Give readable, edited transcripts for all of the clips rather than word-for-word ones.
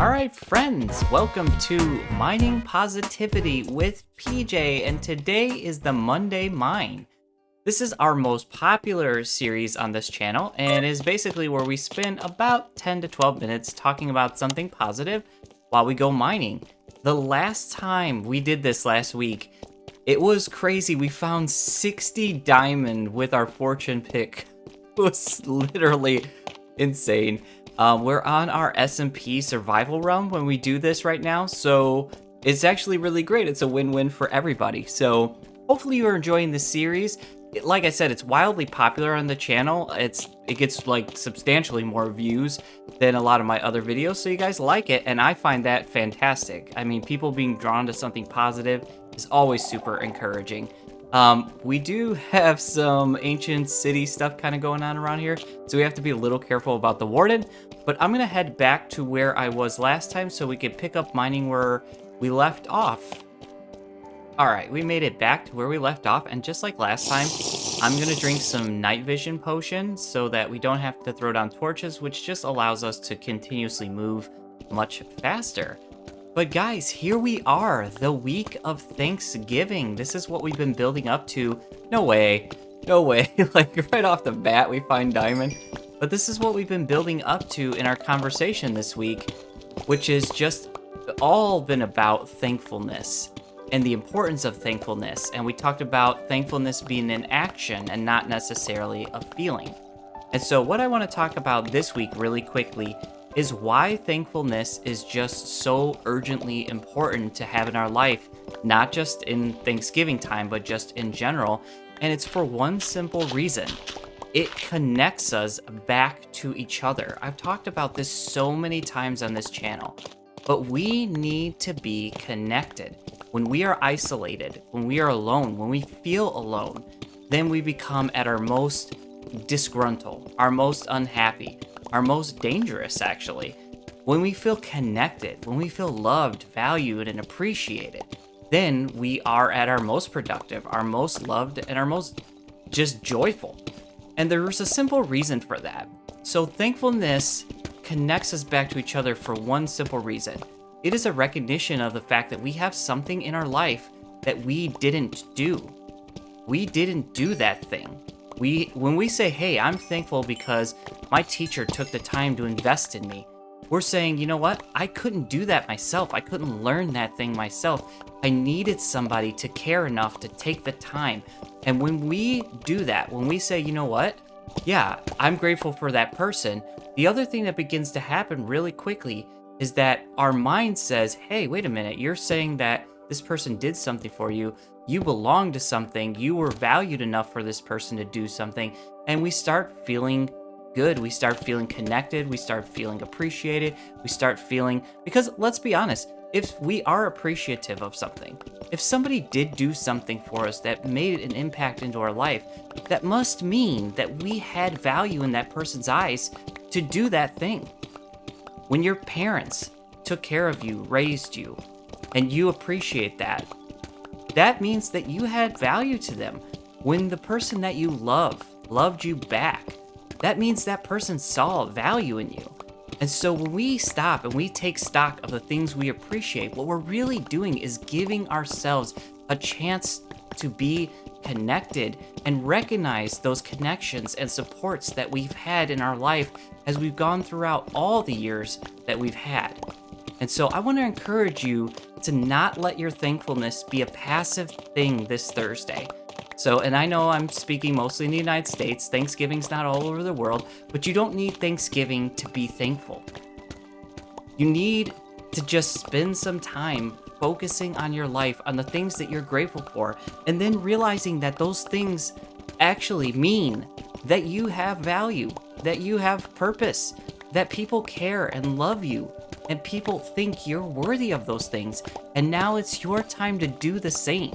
Alright friends, welcome to Mining Positivity with PJ, and today is the Monday Mine. This is our most popular series on this channel, and is basically where we spend about 10 to 12 minutes talking about something positive while we go mining. The last time we did this last week, it was crazy. We found 60 diamond with our fortune pick. It was literally insane. We're on our S&P survival run when we do this right now, so it's actually really great. It's a win-win for everybody. So hopefully you're enjoying this series. Like I said, it's wildly popular on the channel. It gets like substantially more views than a lot of my other videos, so you guys like it, and I find that fantastic. I mean, people being drawn to something positive is always super encouraging. We do have some ancient city stuff kind of going on around here, so we have to be a little careful about the warden, but I'm gonna head back to where I was last time so we can pick up mining where we left off. Alright, we made it back to where we left off, and just like last time, I'm gonna drink some night vision potion so that we don't have to throw down torches, which just allows us to continuously move much faster. But guys, here we are, the week of Thanksgiving. This is what we've been building up to. No way, like right off the bat we find diamond. But this is what we've been building up to in our conversation this week, which is just all been about thankfulness and the importance of thankfulness. And we talked about thankfulness being an action and not necessarily a feeling. And so what I want to talk about this week really quickly is why thankfulness is just so urgently important to have in our life, not just in Thanksgiving time, but just in general. And it's for one simple reason. It connects us back to each other. I've talked about this so many times on this channel, but we need to be connected. When we are isolated, when we are alone, when we feel alone, then we become at our most disgruntled, our most unhappy, our most dangerous, actually. When we feel connected, when we feel loved, valued, and appreciated, then we are at our most productive, our most loved, and our most just joyful. And there's a simple reason for that. So thankfulness connects us back to each other for one simple reason. It is a recognition of the fact that we have something in our life that we didn't do. We didn't do that thing. When we say, hey, I'm thankful because my teacher took the time to invest in me, we're saying, you know what? I couldn't do that myself. I couldn't learn that thing myself. I needed somebody to care enough to take the time. And when we do that, when we say, you know what? Yeah, I'm grateful for that person. The other thing that begins to happen really quickly is that our mind says, hey, wait a minute. You're saying that this person did something for you. You belong to something. You were valued enough for this person to do something. And we start feeling good. We start feeling connected. We start feeling appreciated. We start feeling, because let's be honest, if we are appreciative of something, if somebody did do something for us that made an impact into our life, that must mean that we had value in that person's eyes to do that thing. When your parents took care of you, raised you, and you appreciate that, that means that you had value to them. When the person that you loved you back, that means that person saw value in you. And so when we stop and we take stock of the things we appreciate, what we're really doing is giving ourselves a chance to be connected and recognize those connections and supports that we've had in our life as we've gone throughout all the years that we've had. And so I want to encourage you to not let your thankfulness be a passive thing this Thursday. So, and I know I'm speaking mostly in the United States, Thanksgiving's not all over the world, but you don't need Thanksgiving to be thankful. You need to just spend some time focusing on your life, on the things that you're grateful for, and then realizing that those things actually mean that you have value, that you have purpose, that people care and love you, and people think you're worthy of those things. And now it's your time to do the same.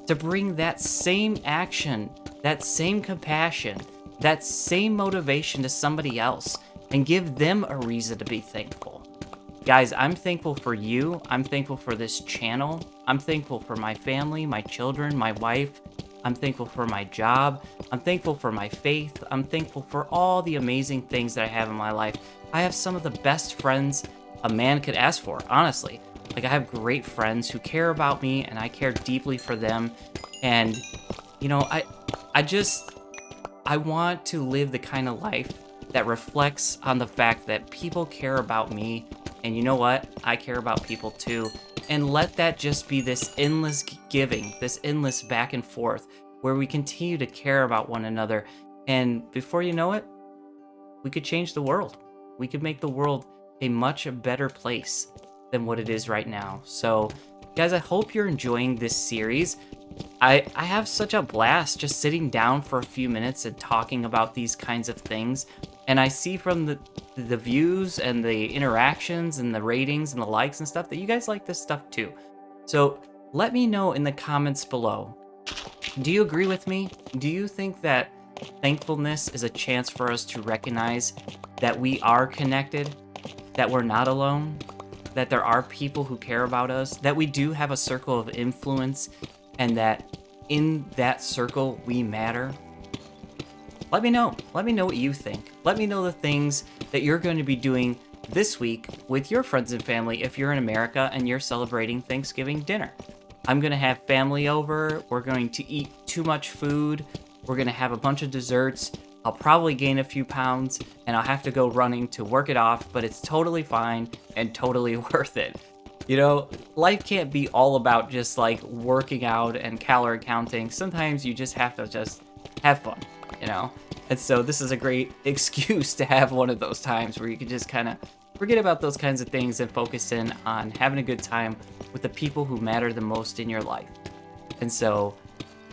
To bring that same action, that same compassion, that same motivation to somebody else and give them a reason to be thankful. Guys, I'm thankful for you. I'm thankful for this channel. I'm thankful for my family, my children, my wife. I'm thankful for my job. I'm thankful for my faith. I'm thankful for all the amazing things that I have in my life. I have some of the best friends a man could ask for, honestly. Like, I have great friends who care about me, and I care deeply for them. And, you know, I want to live the kind of life that reflects on the fact that people care about me. And you know what? I care about people too. And let that just be this endless giving, this endless back and forth, where we continue to care about one another. And before you know it, we could change the world. We could make the world a much better place than what it is right now. So, guys, I hope you're enjoying this series. I have such a blast just sitting down for a few minutes and talking about these kinds of things. And I see from the views and the interactions and the ratings and the likes and stuff that you guys like this stuff too. So let me know in the comments below. Do you agree with me? Do you think that thankfulness is a chance for us to recognize that we are connected, that we're not alone, that there are people who care about us, that we do have a circle of influence, and that in that circle we matter? Let me know. Let me know what you think. Let me know the things that you're going to be doing this week with your friends and family if you're in America and you're celebrating Thanksgiving dinner. I'm going to have family over. We're going to eat too much food. We're going to have a bunch of desserts. I'll probably gain a few pounds, and I'll have to go running to work it off, but it's totally fine and totally worth it. You know, life can't be all about just like working out and calorie counting. Sometimes you just have to just have fun, you know? And so this is a great excuse to have one of those times where you can just kind of forget about those kinds of things and focus in on having a good time with the people who matter the most in your life. And so,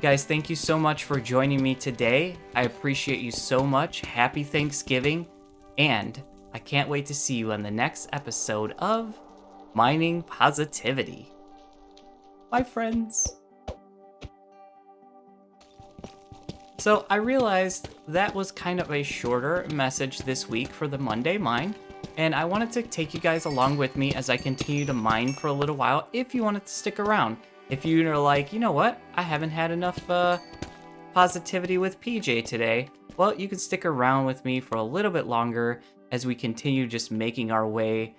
guys, thank you so much for joining me today. I appreciate you so much. Happy Thanksgiving. And I can't wait to see you on the next episode of Mining Positivity. Bye, friends. So I realized that was kind of a shorter message this week for the Monday Mine, and I wanted to take you guys along with me as I continue to mine for a little while if you wanted to stick around. If you're like, you know what, I haven't had enough positivity with PJ today, well, you can stick around with me for a little bit longer as we continue just making our way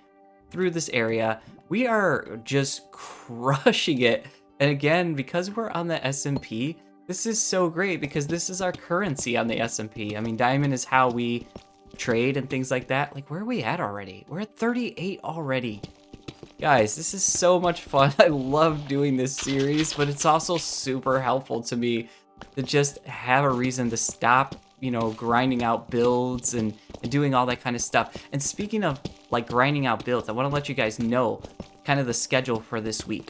through this area. We are just crushing it. And again, because we're on the S&P, this is so great because this is our currency on the S&P. I mean, diamond is how we trade and things like that. Like, where are we at already? We're at 38 already. Guys, this is so much fun. I love doing this series, but it's also super helpful to me to just have a reason to stop, you know, grinding out builds and doing all that kind of stuff. And speaking of like grinding out builds, I want to let you guys know kind of the schedule for this week.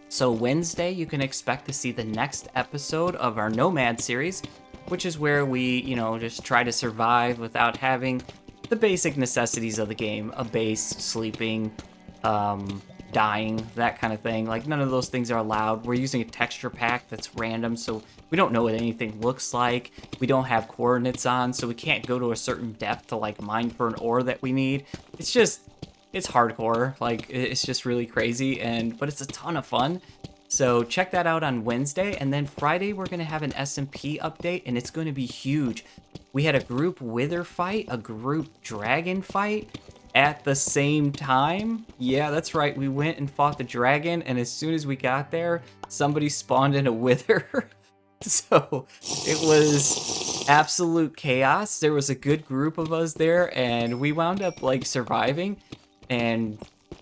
So Wednesday, you can expect to see the next episode of our Nomad series, which is where we, you know, just try to survive without having the basic necessities of the game, a base, sleeping, dying, that kind of thing. Like, none of those things are allowed. We're using a texture pack that's random, so we don't know what anything looks like. We don't have coordinates on, so we can't go to a certain depth to like mine for an ore that we need. It's hardcore. Like, it's just really crazy, but it's a ton of fun. So check that out on Wednesday, and then Friday we're going to have an SMP update, and it's going to be huge. We had a group wither fight, a group dragon fight at the same time. Yeah, that's right. We went and fought the dragon, and as soon as we got there, somebody spawned in a wither. So it was absolute chaos. There was a good group of us there, and we wound up like surviving, and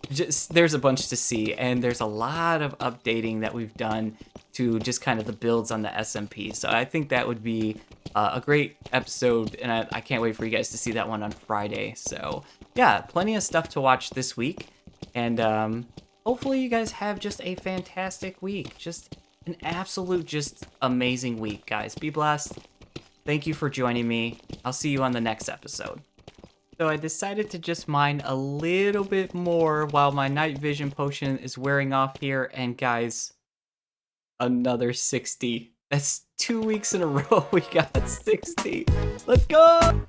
just there's a bunch to see, and there's a lot of updating that we've done to just kind of the builds on the SMP. So I think that would be a great episode, and I can't wait for you guys to see that one on Friday. So yeah, plenty of stuff to watch this week, and hopefully you guys have just a fantastic week. Just an absolute, just amazing week, guys. Be blessed. Thank you for joining me. I'll see you on the next episode. So I decided to just mine a little bit more while my night vision potion is wearing off here. And guys, another 60. That's 2 weeks in a row we got 60. Let's go!